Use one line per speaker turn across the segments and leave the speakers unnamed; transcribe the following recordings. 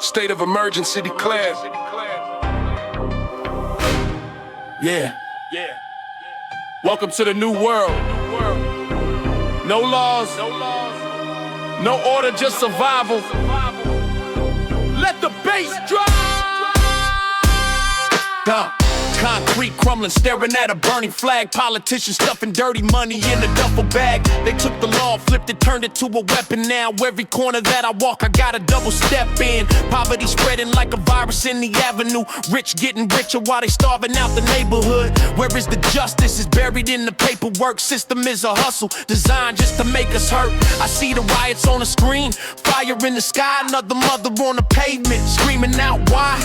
State of emergency declared. Yeah. Welcome to the new world. No laws, no order, just survival. Let the bass drop. Concrete crumbling, staring at a burning flag. Politicians stuffing dirty money in a duffel bag. They took the law, flipped it, turned it to a weapon. Now every corner that I walk, I gotta double step in. Poverty spreading like a virus in the avenue. Rich getting richer while they starving out the neighborhood. Where is the justice? It's buried in the paperwork. System is a hustle, designed just to make us hurt. I see the riots on the screen, fire in the sky. Another mother on the pavement, screaming out why.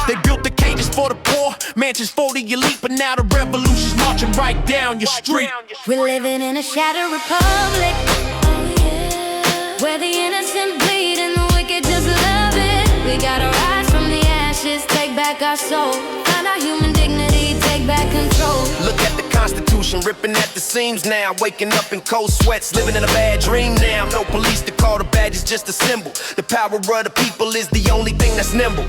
They built the cages for the poor, mansions for the elite, but now the revolution's marching right down your street.
We're living in a shattered republic, where the innocent bleed and the wicked just love it. We gotta rise from the ashes, take back our soul, find our human dignity, take back control.
Look at the Constitution ripping at the seams now. Waking up in cold sweats, living in a bad dream now. No police to call, the badge is just a symbol. The power of the people is the only thing that's nimble.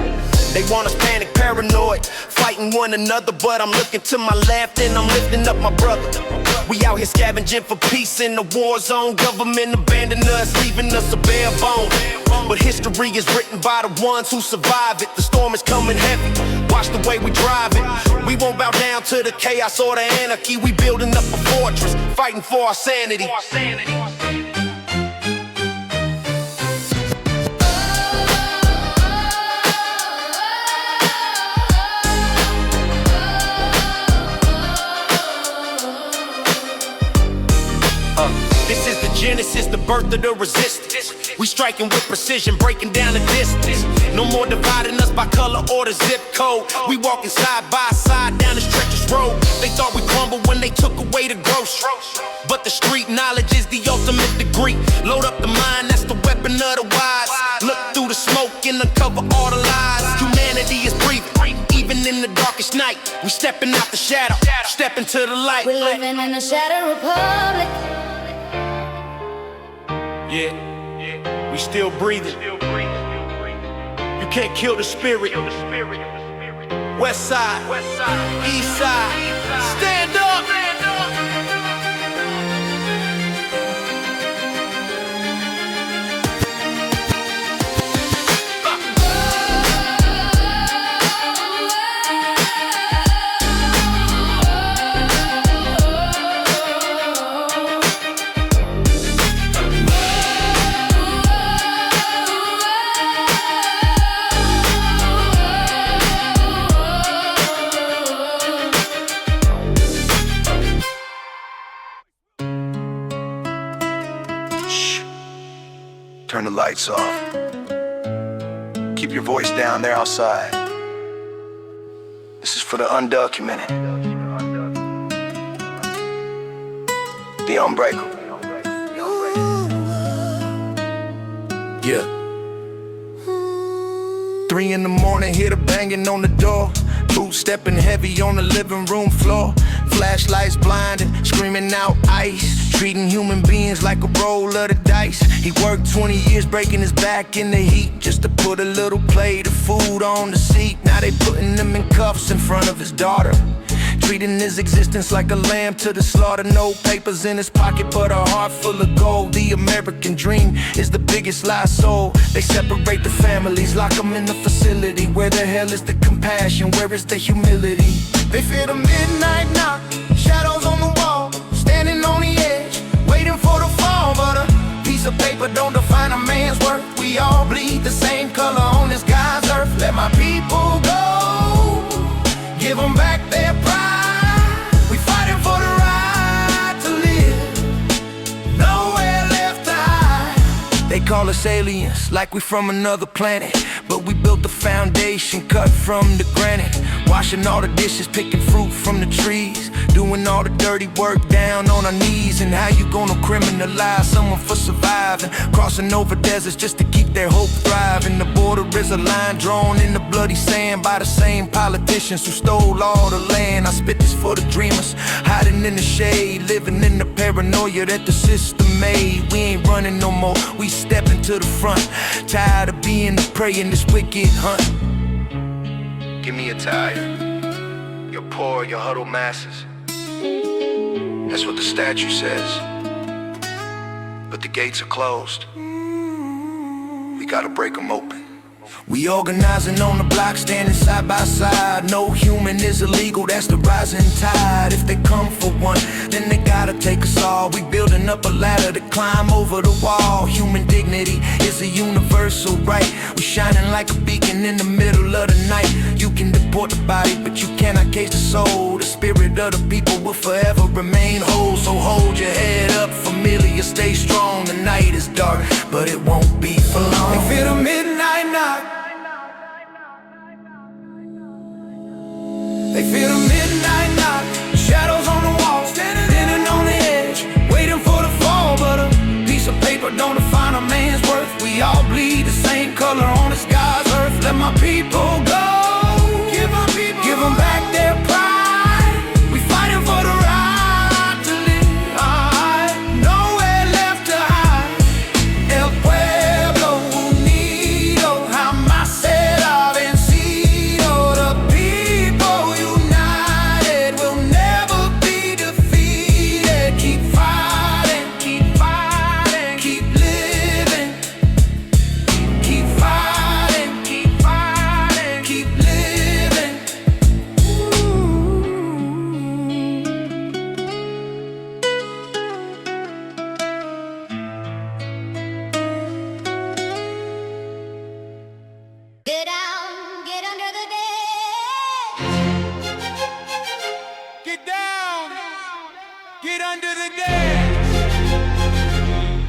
They want us panic, paranoid, fighting one another, but I'm looking to my left and I'm lifting up my brother. We out here scavenging for peace in the war zone. Government abandoned us, leaving us a bare bone. But history is written by the ones who survive it. The storm is coming heavy, watch the way we drive it. We won't bow down to the chaos or the anarchy. We building up a fortress, fighting for our sanity. This is the genesis, the birth of the resistance. We striking with precision, breaking down the distance. No more dividing us by color or the zip code. We walking side by side down this treacherous road. They thought we crumbled when they took away the gross. But the street knowledge is the ultimate degree. Load up the mind, that's the weapon of the wise. Look through the smoke and uncover all the lies. Humanity is breathing, even in the darkest night. We stepping out the shadow, stepping to the light.
We're living in a shattered republic.
Yeah, we still breathing. You can't kill the spirit. West side, east side, stand up.
Turn the lights off. Keep your voice down there outside. This is for the undocumented, the unbreakable.
Yeah. 3 in the morning, hear the banging on the door. Boots stepping heavy on the living room floor. Flashlights blinding, screaming out ice. Treating human beings like a roll of the dice. He worked 20 years breaking his back in the heat just to put a little plate of food on the seat. Now they putting him in cuffs in front of his daughter, treating his existence like a lamb to the slaughter. No papers in his pocket but a heart full of gold. The American dream is the biggest lie sold. They separate the families, lock them in the facility. Where the hell is the compassion? Where is the humility? They fear the midnight knock, shadows on the wall, standing on the edge, waiting for the fall. But a piece of paper don't define a man's worth. We all bleed the same color on this God's earth. Let my people go, give them back their pride. We fighting for the right to live, nowhere left to hide. They call us aliens, like we from another planet, but we built the foundation cut from the granite. Washing all the dishes, picking fruit from the trees, doing all the dirty work down on our knees. And how you gonna criminalize someone for surviving, crossing over deserts just to keep their hope thriving? The border is a line drawn in the bloody sand by the same politicians who stole all the land. I spit this for the dreamers, hiding in the shade, living in the paranoia that the system made. We ain't running no more, we stepping to the front. Tired of being the prey in this wicked hunt.
Give me your tire, your poor, your huddled masses. That's what the statue says. But the gates are closed. We gotta break them open.
We organizing on the block, standing side by side. No human is illegal, that's the rising tide. If they come for one, then they gotta take us all. We building up a ladder to climb over the wall. Human dignity is a universal right. We shining like a beacon in the middle of the night. You can deport the body, but you cannot cage the soul. The spirit of the people will forever remain whole. So hold your head up, familiar, stay strong. The night is dark, but it won't be for long. They feel the midnight knock. They feel the midnight knock. Shadows on the wall, standing on the edge, waiting for the fall. But a piece of paper don't define a man's worth. We all bleed the same color on this God's earth. Let my people go. Give them back their pride. We fighting for the right to live. Nowhere left to hide. El pueblo unido, jamás será vencido. The people united will never be defeated. Keep fighting, keep fighting, keep living. Keep fighting, keep fighting, keep living.
Get down, get under the bed.
Get down, get under the desk.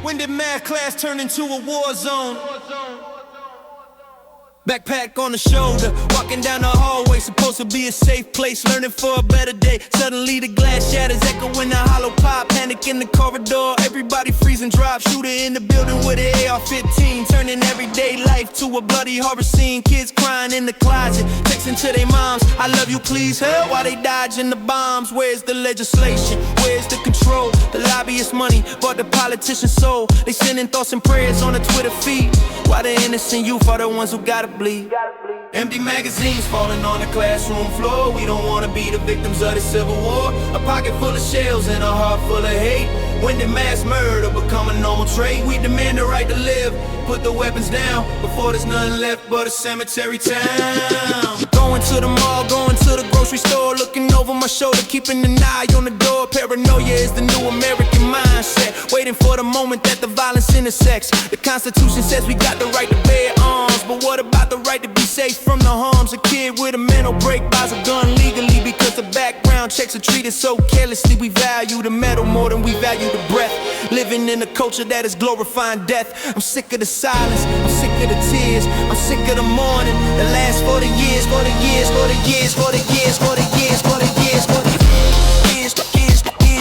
When did math class turn into a war zone? Backpack on the shoulder, walking down the hallway, supposed to be a safe place, learning for a better day. Suddenly the glass shatters, echo in the hollow pop, panic in the corridor, everybody freezing drop. Shooter in the building with an AR-15, turning everyday life to a bloody horror scene. Kids crying in the closet, texting to their moms, I love you, please help, while they dodging the bombs. Where's the legislation? Where's the control? The lobbyist money bought the politician's soul. They sending thoughts and prayers on a Twitter feed, while the innocent youth are the ones who gotta bleed. Empty magazines falling on the classroom floor. We don't wanna be the victims of the Civil War. A pocket full of shells and a heart full of hate. When did mass murder become a normal trait? We demand the right to live. Put the weapons down before there's nothing left but a cemetery town. Going to the mall, going to the grocery store, looking over my shoulder, keeping an eye on the door. Paranoia is the new American mindset, waiting for the moment that the violence intersects. The Constitution says we got the right to bear arms, but what about the right to be safe from the harms? A kid with a mental break buys a gun legally because the background checks are treated so carelessly. We value the metal more than we value the breath, living in a culture that is glorifying death. I'm sick of the silence, I'm sick of the tears, I'm sick of the mourning. The last 40 years, 40 years, 40 years, 40 years, 40 years, 40 years, 40 years, 40 years,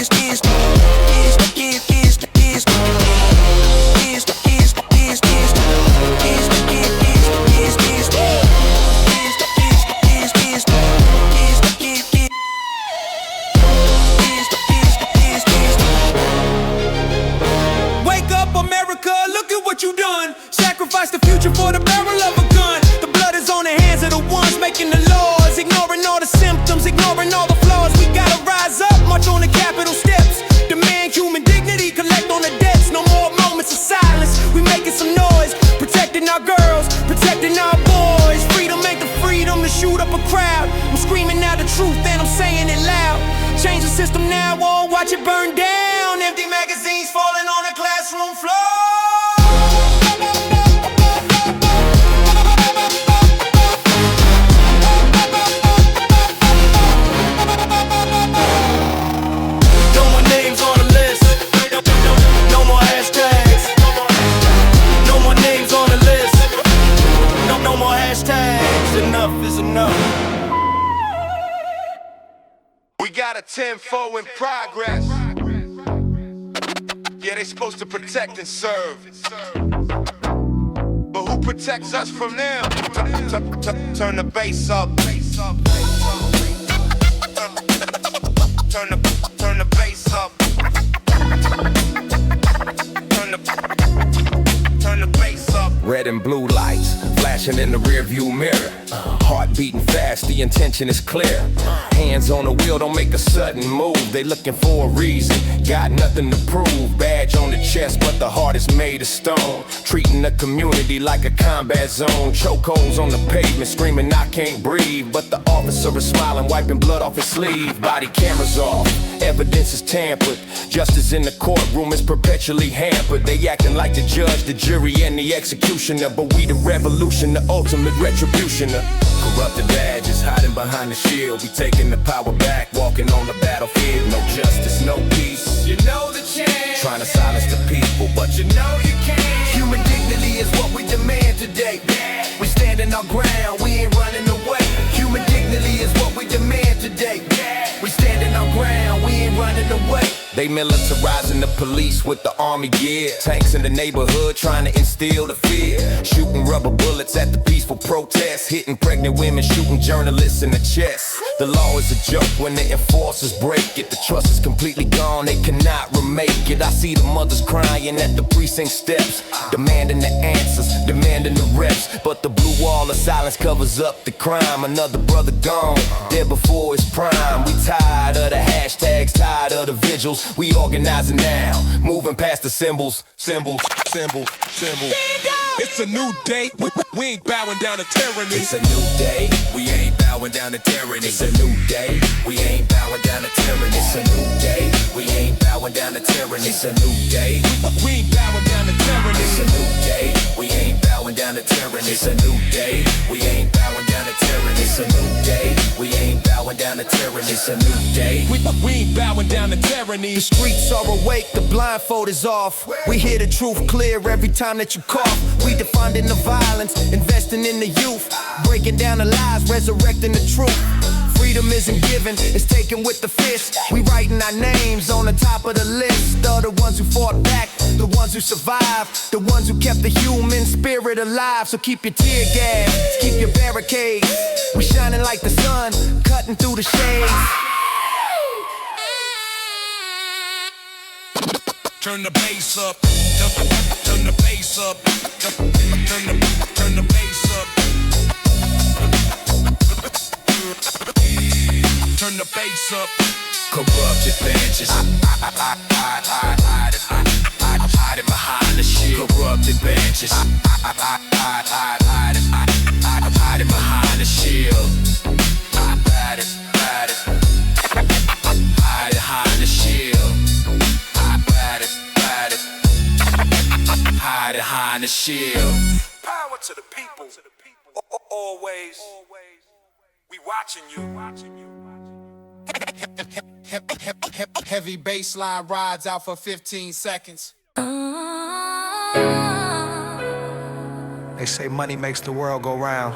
Wake up, America, look at what you done. Sacrifice the future for the barrel of a gun. The blood is on the hands of the ones making the laws, ignoring all the symptoms, ignoring all the flaws. We gotta rise up, march on the Capitol steps, demand human dignity, collect on the debts. No more moments of silence, we making some noise, protecting our girls, protecting our boys. Freedom ain't the freedom to shoot up a crowd. I'm screaming out the truth and I'm saying it loud. Change the system now or watch it burn down. Empty magazines falling on the classroom floor. Enough is enough.
We got a 10-4 in progress. Yeah, they supposed to protect and serve, but who protects us from them? Turn the bass up. Turn the bass up. Turn the bass.
Red and blue lights flashing in the rearview mirror. Heart beating fast, the intention is clear. Hands on the wheel, don't make a sudden move. They looking for a reason, got nothing to prove. Badge on the chest, but the heart is made of stone. Treating the community like a combat zone. Chokeholds on the pavement, screaming I can't breathe. But the officer is smiling, wiping blood off his sleeve. Body cameras off, evidence is tampered. Justice in the courtroom is perpetually hampered. They acting like the judge, the jury, and the executioner. But we the revolution, the ultimate retributioner. Corrupted badges hiding behind the shield. We taking the power back, walking on the battlefield. No justice, no peace. You know the chant. Trying to silence the people, but you know you can't.
Human dignity is what we demand today. We standing our ground, we ain't running away. Human dignity is what we demand today. We standing our ground, we ain't running away.
They militarizing the police with the army gear. Tanks in the neighborhood trying to instill the fear. Shooting rubber bullets at the peaceful protests. Hitting pregnant women, shooting journalists in the chest. The law is a joke when the enforcers break it. The trust is completely gone, they cannot remake it. I see the mothers crying at the precinct steps, demanding the answers, demanding the reps. But the blue wall of silence covers up the crime. Another brother gone, dead before his prime. We tired of the hashtags, tired of the vigils. We organizing now, moving past the symbols. Symbols.
It's a new day, we ain't bowing down to tyranny.
It's a new day, we ain't bowing down to tyranny. It's a new day, we ain't bowing down to tyranny. It's a new day, we ain't bowing down to tyranny. It's a new day,
we ain't bowing down to tyranny.
it's a new day, we ain't bowing down to tyranny. It's a new day, we ain't bowing down to tyranny. It's a new day, we ain't bowing down to tyranny. It's a new day,
We ain't bowing down to tyranny.
The streets are awake, the blindfold is off. We hear the truth clear every time that you cough. We defunding the violence, investing in the youth, breaking down the lies, resurrecting the truth. Freedom isn't given, it's taken with the fist. We writing our names on the top of the list. Of the ones who fought back, the ones who survived, the ones who kept the human spirit alive. So keep your tear gas, keep your barricades. We shining like the sun, cutting through the shades.
Turn the bass up, turn the bass up, turn the bass up. Turn the bass up.
corrupted benches. Hiding behind the shield. Corrupted benches. Hiding behind the shield. Hide behind the shield. Hide behind the shield.
Power to the people. Always. We watching you. Heavy baseline rides out for 15 seconds.
They say money makes the world go round.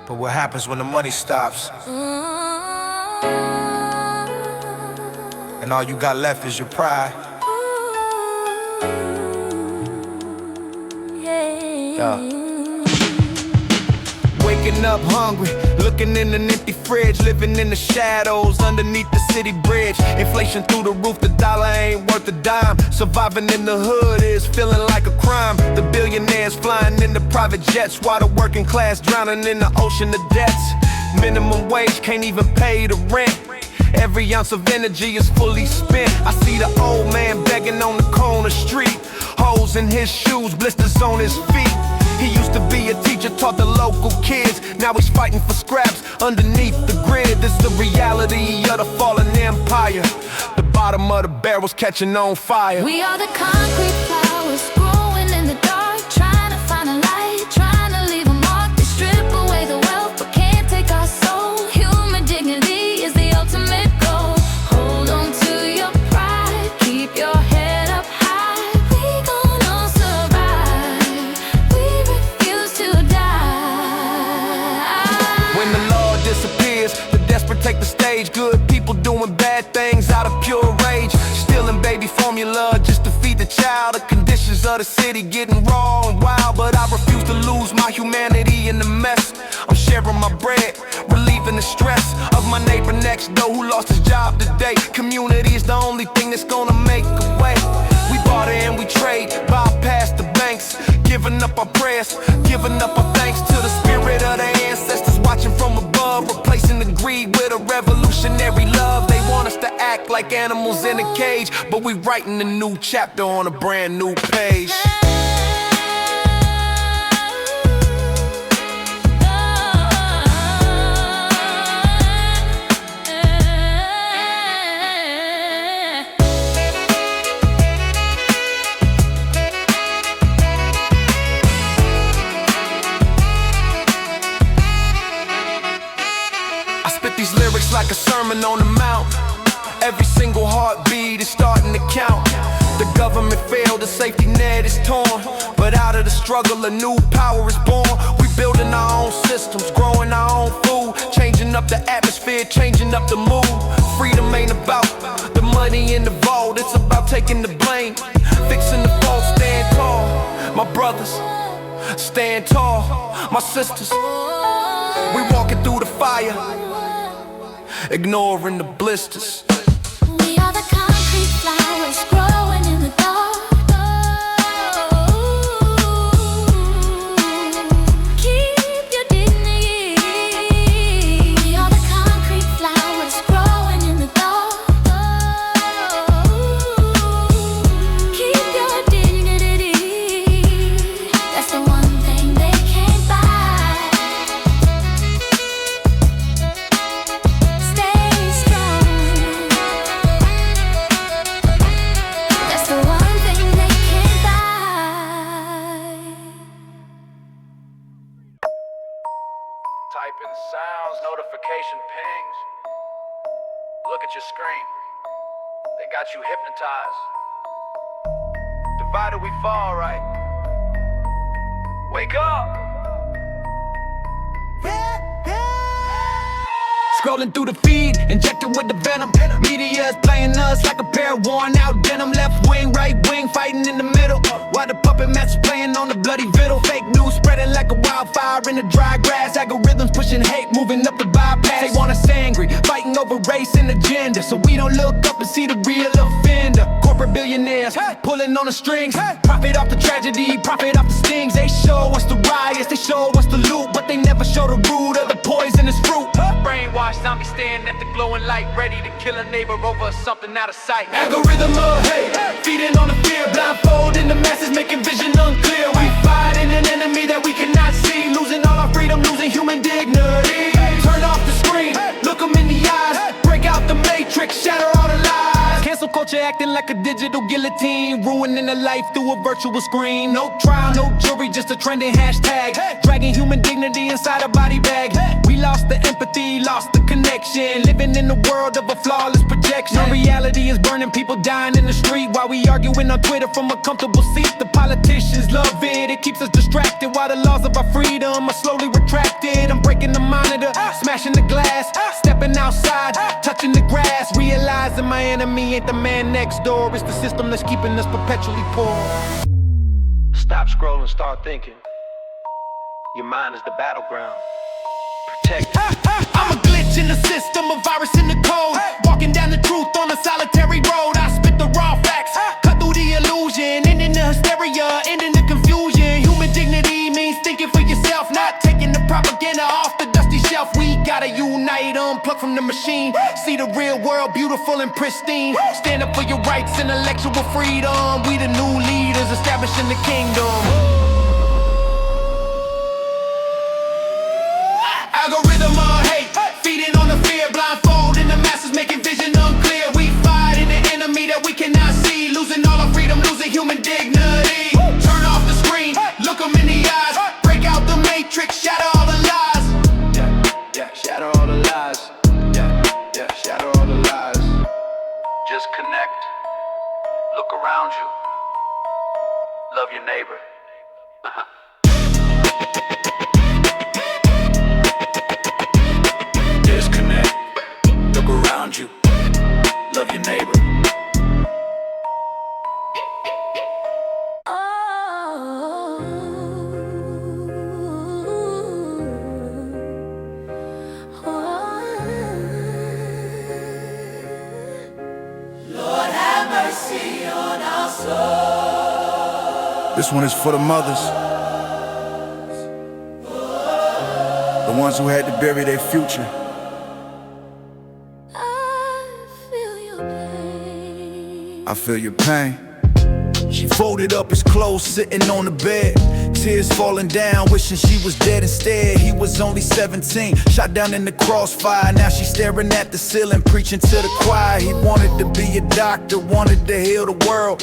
But what happens when the money stops? And all you got left is your pride. Yeah. Waking up hungry, looking in an empty fridge, living in the shadows underneath the city bridge. Inflation through the roof, the dollar ain't worth a dime. Surviving in the hood is feeling like a crime. The billionaires flying in the private jets, while the working class drowning in the ocean of debts. Minimum wage can't even pay the rent. Every ounce of energy is fully spent. I see the old man begging on the corner street, holes in his shoes, blisters on his feet. He used to be a teacher, taught the local kids. Now he's fighting for scraps underneath the grid. This is the reality of the fallen empire. The bottom of the barrel's catching on fire.
We are the concrete flowers growing in the dark, trying to find a light, trying to leave a mark. They strip away the wealth but can't take our soul. Human dignity is the ultimate goal. Hold on to your pride, keep your head up high. We gonna survive, we refuse to die.
When the law disappears, the desperate take the stage. Good people doing bad things out of pure rage, stealing baby formula just to feed the child. The conditions of the city getting raw and wild, but I refuse to lose my humanity in the mess. I'm sharing my bread, relieving the stress of my neighbor next door who lost his job today. Community is the only thing that's gonna make a way. We barter and we trade.
up our prayers, giving up our thanks to the spirit of the ancestors watching from above, replacing the greed with a revolutionary love. They want us to act like animals in a cage, but we writing a new chapter on a brand new page. Like a sermon on the mount. Every single heartbeat is starting to count. The government failed, the safety net is torn, but out of the struggle a new power is born. We building our own systems, growing our own food, changing up the atmosphere, changing up the mood. Freedom ain't about the money in the vault, it's about taking the blame, fixing the fault. Stand tall, my brothers, stand tall, my sisters. We walking through the fire, ignoring the blisters.
We are the concrete flowers growing in the dark. Keep your dignity. We are the concrete flowers growing in the dark. Keep your dignity. That's the one thing they can't buy. Stay strong. That's the one thing they can't buy.
Type in sounds, notification pings. Look at your screen. They got you hypnotized. Divided we fall, right? Wake up!
Scrolling through the feed, injected with the venom. Media is playing us like a pair of worn out denim. Left wing, right wing, fighting in the middle. While the puppet master playing on the bloody fiddle. Fake news spreading like a wildfire in the dry grass. Algorithms pushing hate, moving up the bypass. They want us angry, fighting over race and agenda, so we don't look up and see the real offender. Corporate billionaires pulling on the strings, profit off the tragedy, profit off the stings. They show us the riots, they show us the loot, but they never show the root of the poisonous fruit. Brainwashed zombies staring at the glowing light, ready to kill a neighbor over something out of sight. Algorithm of hate, feeding on the fear, blindfolding the masses, making vision unclear. We fighting an enemy that we cannot see, losing all our freedom, losing human dignity. Turn off the screen, look them in the eyes, break out the matrix, shatter all the lies. Cancel culture acting like a digital guillotine, ruining a life through a virtual screen. No trial, no jury, just a trending hashtag, dragging human dignity inside a body bag. We lost the empathy, lost the connection, living in the world of a flawless projection. No reality is burning, people dying in the street, while we arguing on Twitter from a comfortable seat. The politicians love it, it keeps us distracted, while the laws of our freedom are slowly retracted. I'm breaking the monitor, smashing the glass, stepping outside, touching the grass, realizing my enemy ain't the man next door, it's the system that's keeping us perpetually poor.
Stop scrolling, start thinking. Your mind is the battleground. Protect it.
I'm a glitch in the system, a virus in the code, walking down the truth on a solitary road. I spit the raw facts, cut through the illusion, ending the hysteria, ending the confusion. Human dignity means thinking for yourself, not taking the propaganda off the dusty shelf. We gotta unite, unplug from the machine, see the real world beautiful and pristine. Stand up for your rights, intellectual freedom. We the new leaders establishing the kingdom. Algorithm of hate, feeding on the fear, blindfolding the masses, making vision unclear. We fighting an enemy that we cannot see, losing all our freedom, losing human dignity. Turn off the screen, look them in the eyes, break out the matrix, shatter all the lies.
Yeah, shatter all the lies. Yeah, shatter all the lies. Just connect. Look around you. Love your neighbor. Disconnect. Look around you. Love your neighbor.
This one is for the mothers the ones who had to bury their future. I feel your pain. She folded up his clothes, sitting on the bed, tears falling down, wishing she was dead instead. He was only 17, shot down in the crossfire. Now she's staring at the ceiling, preaching to the choir. He wanted to be a doctor, wanted to heal the world.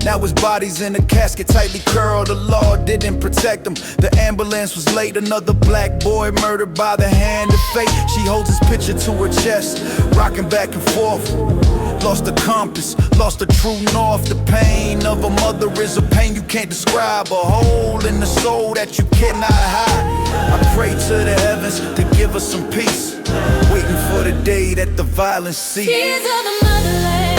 Now his body's in a casket, tightly curled. The law didn't protect him. The ambulance was late. Another black boy murdered by the hand of fate. She holds his picture to her chest, rocking back and forth. Lost the compass, lost the true north. The pain of a mother is a pain you can't describe. A hole in the soul that you cannot hide. I pray to the heavens to give us some peace, waiting for the day that the violence cease.
Tears of the motherland,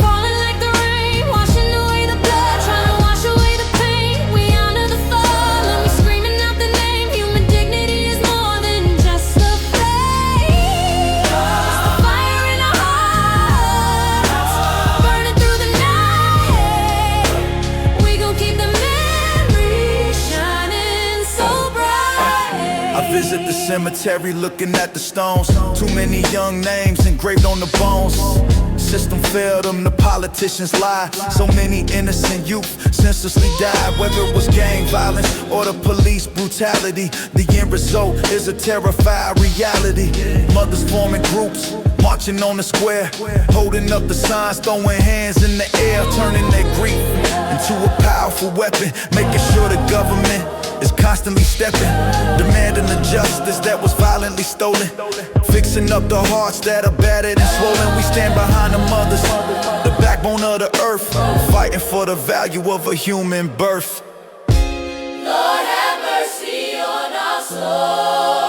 falling like the rain, washing away the blood, trying to wash away the pain. We honor the fallen, we screaming out the name. Human dignity is more than just a flame. It's the fire in our hearts, burning through the night. We gon' keep the memory shining so bright.
I visit the cemetery looking at the stones. Too many young names engraved on the bones. System failed them, the politicians lie. So many innocent youth senselessly died. Whether it was gang violence or the police brutality, the end result is a terrified reality. Mothers forming groups, marching on the square, holding up the signs, throwing hands in the air, turning their grief into a powerful weapon, making sure the government is constantly stepping, demanding the justice that was violently stolen, fixing up the hearts that are battered and swollen. We stand behind the mothers, the backbone of the earth, fighting for the value of a human birth.
Lord have mercy on our soul.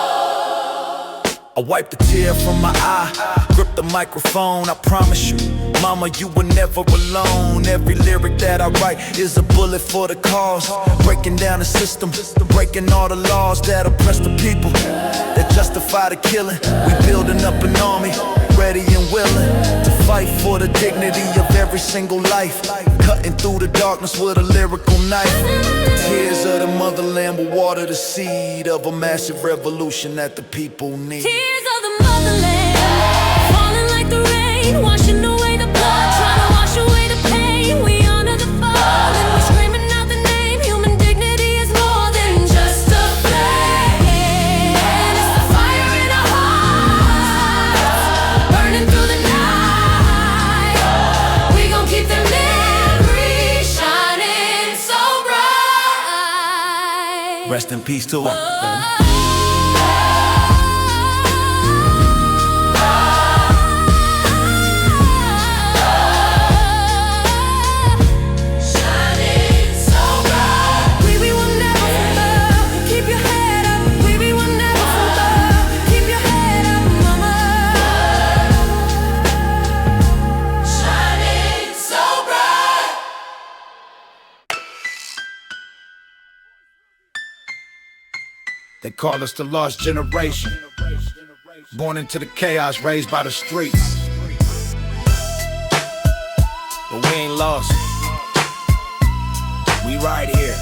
I wiped the tear from my eye, grip the microphone. I promise you, mama, you were never alone. Every lyric that I write is a bullet for the cause, breaking down the system, breaking all the laws that oppress the people, that justify the killing. We building up an army, ready and willing to fight for the dignity of every single life, cutting through the darkness with a lyrical knife. Tears of the motherland will water the seed of a massive revolution that the people need.
Tears of the motherland, falling like the rain, washing away the blood, trying to wash away the pain. We honor the fallen, we screaming out the name. Human dignity is more than just a flame. It's the fire in our hearts, burning through the night. We gon' keep the memory shining so bright.
Rest in peace to her. They call us the lost generation, born into the chaos, raised by the streets. But we ain't lost. We right here.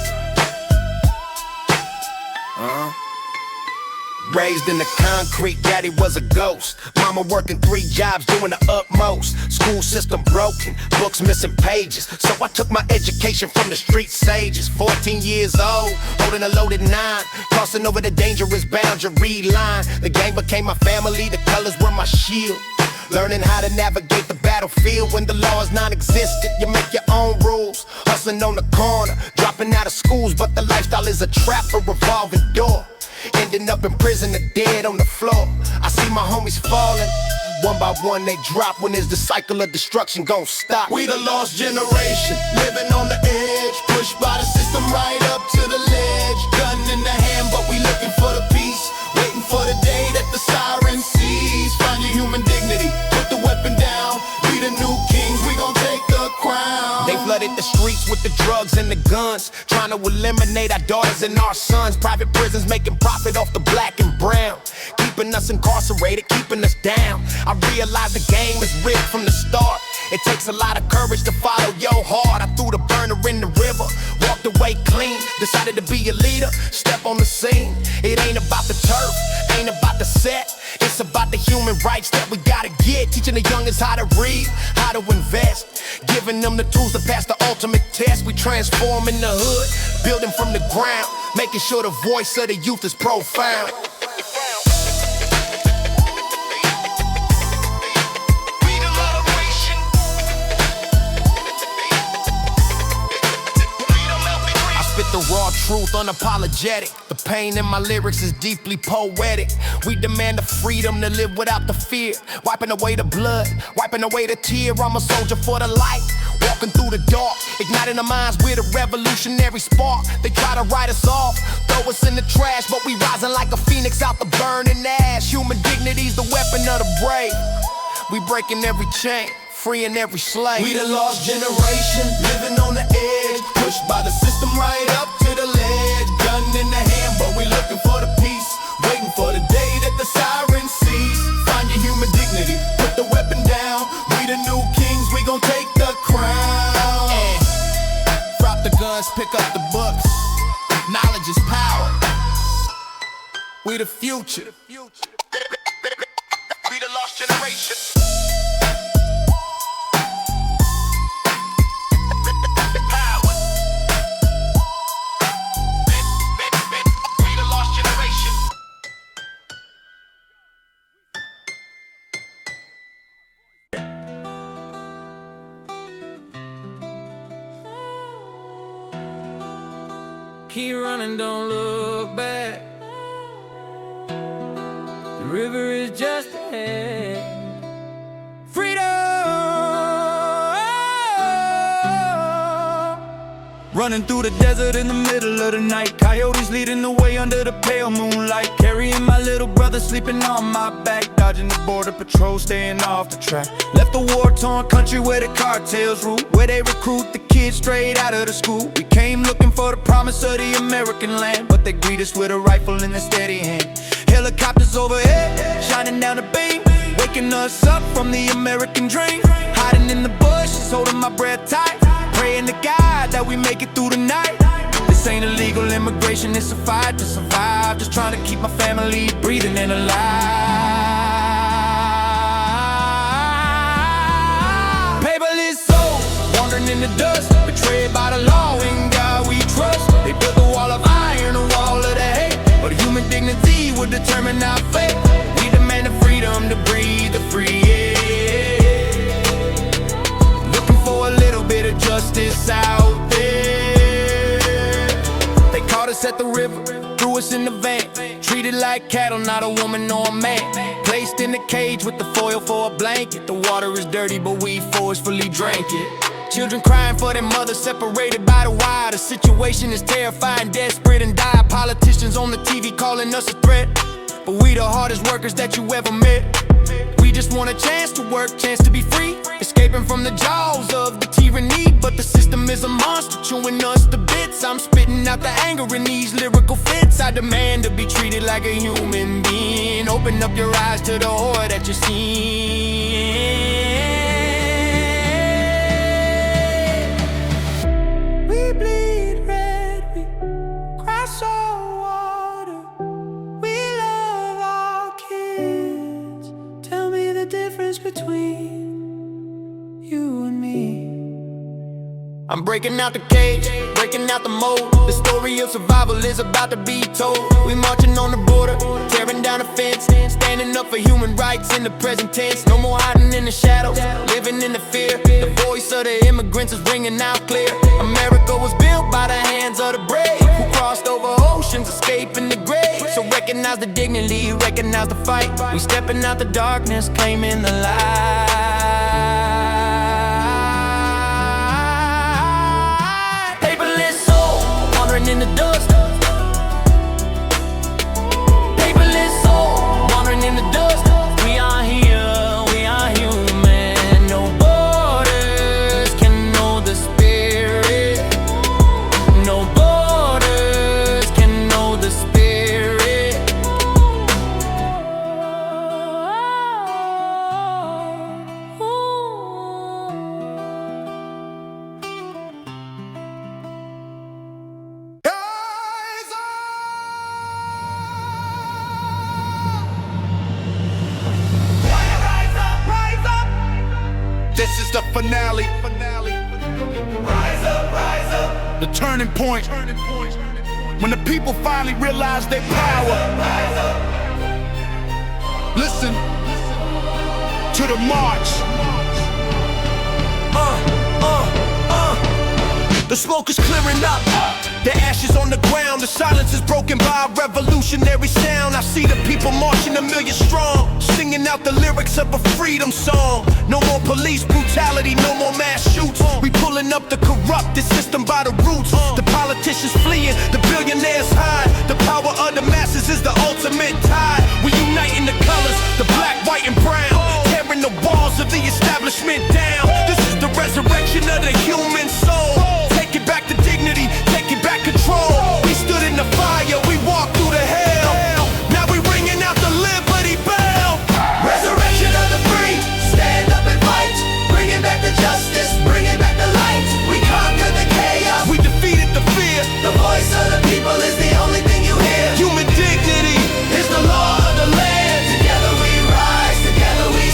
Raised in the concrete, daddy was a ghost. Mama working 3 jobs, doing the utmost. School system broken, books missing pages. So I took my education from the street sages. 14 years old, holding a loaded 9, crossing over the dangerous boundary line. The gang became my family, the colors were my shield. Learning how to navigate the battlefield when the law is non-existent. You make your own rules, hustling on the corner, dropping out of schools. But the lifestyle is a trap, a revolving door. Ending up in prison or dead on the floor. I see my homies falling, one by one they drop. When is the cycle of destruction gon' stop? We the lost generation, living on the edge, pushed by the system right up to the ledge. Gun in the hand, but we looking for the peace, waiting for the day that the siren sees. Find your human dignity, put the weapon down, be the new kings, we gon' take the crown. They flooded the streets with the drugs and the guns, trying to eliminate our daughters and our sons. Private prisons making profit off the black and brown, keeping us incarcerated, keeping us down. I realized the game is rigged from the start. It takes a lot of courage to follow your heart. I threw the burner in the river, walked away clean, decided to be a leader, step on the scene. It ain't about the turf,
human rights that we gotta get. Teaching the youngest how to read, how to invest, giving them the tools to pass the ultimate test. We transforming the hood, building from the ground, making sure the voice of the youth is profound. The raw truth, unapologetic. The pain in my lyrics is deeply poetic. We demand the freedom to live without the fear. Wiping away the blood, wiping away the tear. I'm a soldier for the light, walking through the dark, igniting the minds with a revolutionary spark. They try to write us off, throw us in the trash, but we rising like a phoenix out the burning ash. Human dignity's the weapon of the brave. We breaking every chain, freeing every slave. We the lost generation, living on the edge, pushed by the system right up to the ledge. Gun in the hand, but we looking for the peace, waiting for the day that the sirens cease. Find your human dignity, put the weapon down. We the new kings, we gon' take the crown. Drop the guns, pick up the books. Knowledge is power. We the future. We the lost generation.
Keep running, don't look back. The river is just ahead. Freedom! Running through the desert in the middle of the night. Coyotes leading the way under the pale moonlight. Carrying my little brother sleeping on my back. Dodging the border patrol, staying off the track. Left the war-torn country where the cartels rule, where they recruit the kids straight out of the school. We came looking for the promise of the American land, but they greet us with a rifle in a steady hand. Helicopters overhead, shining down the beam, waking us up from the American dream. Hiding in the bushes, holding my breath tight, praying to God that we make it through the night. This ain't illegal immigration, it's a fight to survive. Just trying to keep my family breathing and alive. Paperless souls, wandering in the dust, betrayed by the law, in God we trust. They built a wall of iron, a wall of the hate, but human dignity will determine our fate. We demand the freedom to breathe the free air. Looking for a little bit of justice out there. They caught us at the river, threw us in the van, treated like cattle, not a woman nor a man. Placed in a cage with the foil for a blanket. The water is dirty, but we forcefully drank it. Children crying for their mother, separated by the wire. The situation is terrifying, desperate and dire. Politicians on the TV calling us a threat, but we the hardest workers that you ever met. We just want a chance to work, chance to be free, escaping from the jaws of the tyranny. But the system is a monster, chewing us to bits. I'm spitting out the anger in these lyrical fits. I demand to be treated like a human being. Open up your eyes to the horror that you're seeing. We bleed red, we cry salt water. We love our kids. Tell me the difference between you and me. I'm breaking out the cage, breaking out the mold. The story of survival is about to be told. We marching on the border, tearing down the fence, standing up for human rights in the present tense. No more hiding in the shadows, living in the fear. The voice of the immigrants is ringing out clear. America was built by the hands of the brave, who crossed over oceans, escaping the grave. So recognize the dignity, recognize the fight. We stepping out the darkness, claiming the light. In the dust, paperless soul, wandering in the dust. We are here, we are human. No borders can know the spirit. No borders can know the spirit.
finale.
Rise up,
The turning point. When the people finally realize their power. Listen to the march.
The smoke is clearing up, the ashes on the ground. The silence is broken by a revolutionary sound. I see the people marching a million strong, singing out the lyrics of a freedom song. No more police brutality, no more mass shoots. We pulling up the corrupted system by the roots. The politicians fleeing, the billionaires hide. The power of the masses is the ultimate tide. We unite in the colors, the black, white, and brown, tearing the walls of the establishment down. This is the resurrection of the human soul. Taking back the dignity, taking back control. We stood in the fire, we walked through the hell. Now we ringing out the Liberty Bell.
resurrection of the free. Stand up and fight, bringing back the justice, bringing back the light. We conquered the chaos,
We defeated the fear.
the voice of the people is the only thing you hear.
Human dignity
Is the law of the land. Together we rise, together we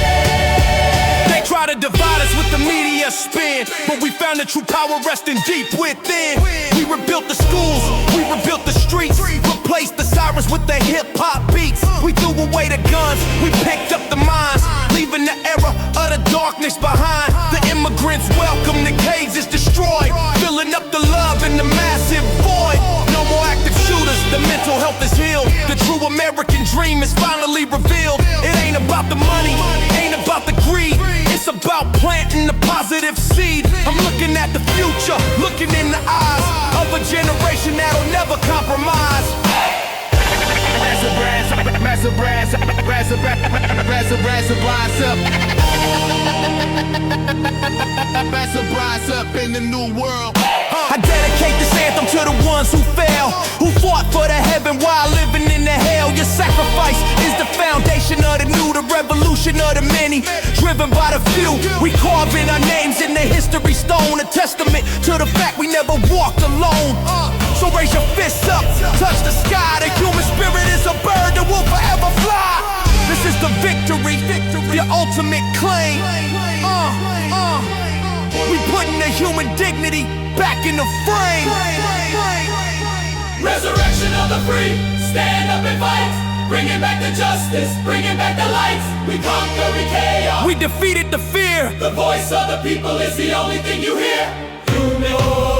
stand.
They try to divide us with the media spin, but we found the true power resting deep within. We rebuilt the schools, we rebuilt the streets, replaced the sirens with the hip-hop beats. We threw away the guns, we picked up the mines, leaving the era of the darkness behind. The immigrants welcome, the cages destroyed, filling up the love in the massive void. No more active shooters, the mental health is healed. The true American dream is finally revealed. It ain't about the money, ain't about the greed. It's about planting the positive seed. I'm looking at the future, looking in the eyes of a generation that'll never compromise.
Massive brass up. Massive brass up in the new world.
I dedicate this anthem to the ones who fell, who fought for the heaven while living in the hell. Your sacrifice is the foundation of the new, the revolution of the many, driven by the few. We carving our names in the history stone, a testament to the fact we never walked alone. So raise your fists up, touch the sky. The human spirit is a bird that will forever fly. This is the victory, the ultimate claim. We putting the human dignity back in the frame.
Resurrection of the free. Stand up and fight, bringing back the justice, bringing back the lights. We conquered chaos,
We defeated the fear.
the voice of the people is the only thing you hear. You know